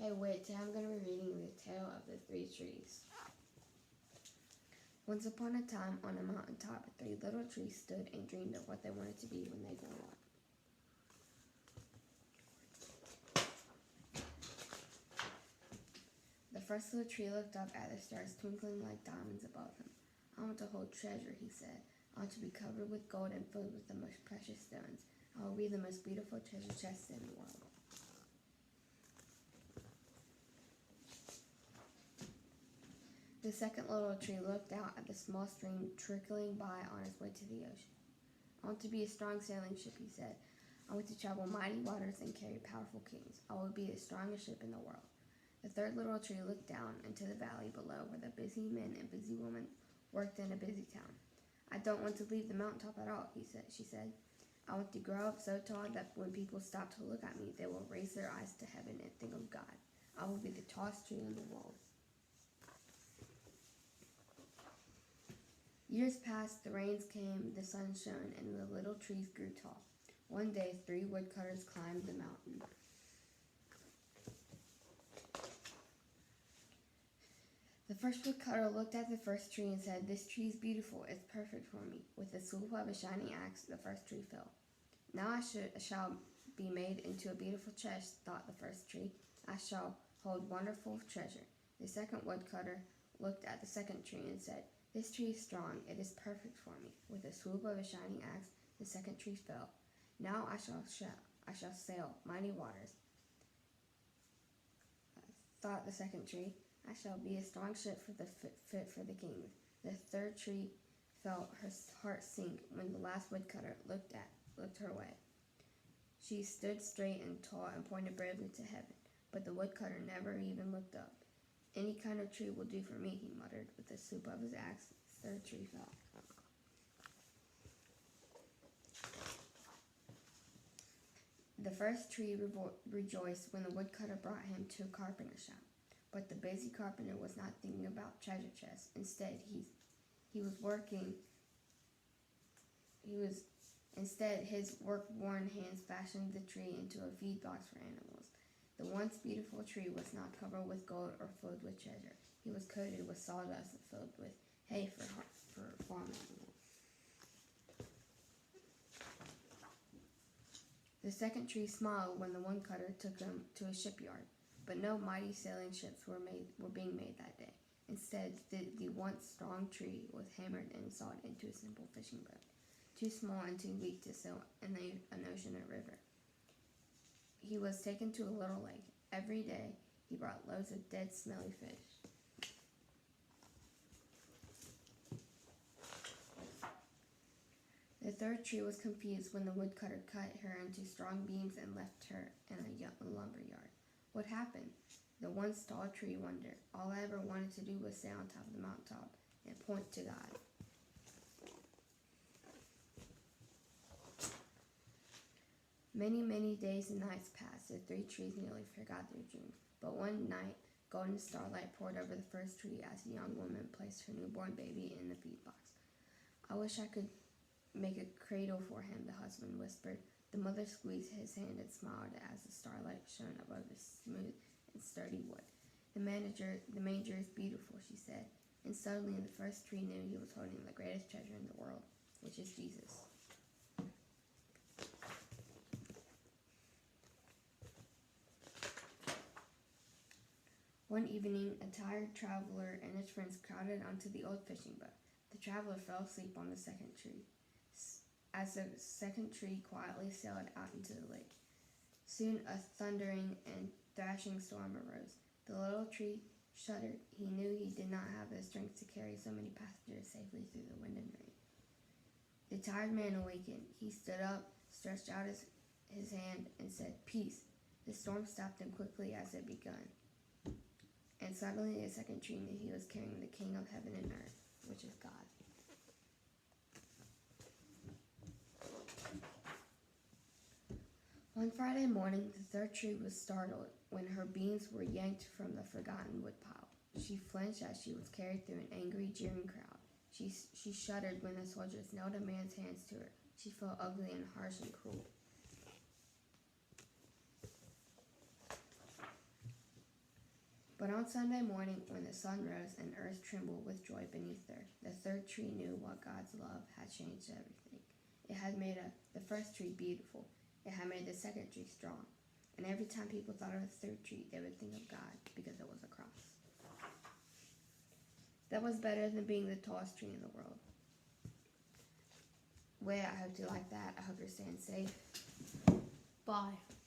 Hey, wait, today I'm going to be reading the tale of the three trees. Once upon a time, on a mountaintop, three little trees stood and dreamed of what they wanted to be when they grew up. The first little tree looked up at the stars twinkling like diamonds above him. I want to hold treasure, he said. I want to be covered with gold and filled with the most precious stones. I will be the most beautiful treasure chest in the world. The second little tree looked out at the small stream trickling by on its way to the ocean. I want to be a strong sailing ship, he said. I want to travel mighty waters and carry powerful kings. I will be the strongest ship in the world. The third little tree looked down into the valley below where the busy men and busy women worked in a busy town. I don't want to leave the mountaintop at all, she said. I want to grow up so tall that when people stop to look at me, they will raise their eyes to heaven and think of God. I will be the tallest tree in the world. Years passed, the rains came, the sun shone, and the little trees grew tall. One day, 3 woodcutters climbed the mountain. The first woodcutter looked at the first tree and said, "This tree is beautiful. It's perfect for me." With the swoop of a shining axe, the first tree fell. "Now I shall be made into a beautiful chest," thought the first tree. "I shall hold wonderful treasure." The second woodcutter looked at the second tree and said, "This tree is strong. It is perfect for me." With a swoop of a shining axe, the second tree fell. "Now I shall sail mighty waters," thought the second tree. "I shall be a strong ship fit for the kings." The third tree felt her heart sink when the last woodcutter looked her way. She stood straight and tall and pointed bravely to heaven, but the woodcutter never even looked up. "Any kind of tree will do for me," he muttered. With the swoop of his axe, the third tree fell. The first tree rejoiced when the woodcutter brought him to a carpenter shop. But the busy carpenter was not thinking about treasure chests. Instead, his work-worn hands fashioned the tree into a feed box for animals. The once beautiful tree was not covered with gold or filled with treasure. He was coated with sawdust and filled with hay for farm animals. The second tree smiled when the woodcutter took him to a shipyard. But no mighty sailing ships were being made that day. Instead, the once strong tree was hammered and sawed into a simple fishing boat, too small and too weak to sail in an ocean or river. He was taken to a little lake. Every day, he brought loads of dead, smelly fish. The third tree was confused when the woodcutter cut her into strong beams and left her in a lumber yard. What happened? The once tall tree wondered. "All I ever wanted to do was stay on top of the mountaintop and point to God." Many, many days and nights passed. The 3 trees nearly forgot their dreams. But one night, golden starlight poured over the first tree as the young woman placed her newborn baby in the feed box. "I wish I could make a cradle for him," the husband whispered. The mother squeezed his hand and smiled as the starlight shone above the smooth and sturdy wood. The manger is beautiful," she said, and suddenly the first tree knew he was holding the greatest treasure in the world, which is Jesus. One evening, a tired traveler and his friends crowded onto the old fishing boat. The traveler fell asleep on the second tree, as the second tree quietly sailed out into the lake. Soon a thundering and thrashing storm arose. The little tree shuddered. He knew he did not have the strength to carry so many passengers safely through the wind and rain. The tired man awakened. He stood up, stretched out his hand, and said, "Peace." The storm stopped him quickly as it begun. And suddenly the second tree knew he was carrying the King of heaven and earth, which is God. One Friday morning, the third tree was startled when her beams were yanked from the forgotten woodpile. She flinched as she was carried through an angry, jeering crowd. She shuddered when the soldiers nailed a man's hands to her. She felt ugly and harsh and cruel. But on Sunday morning, when the sun rose and earth trembled with joy beneath her, the third tree knew what God's love had changed everything. It had made the first tree beautiful. It had made the second tree strong. And every time people thought of the third tree, they would think of God because it was a cross. That was better than being the tallest tree in the world. Well, I hope you like that. I hope you're staying safe. Bye.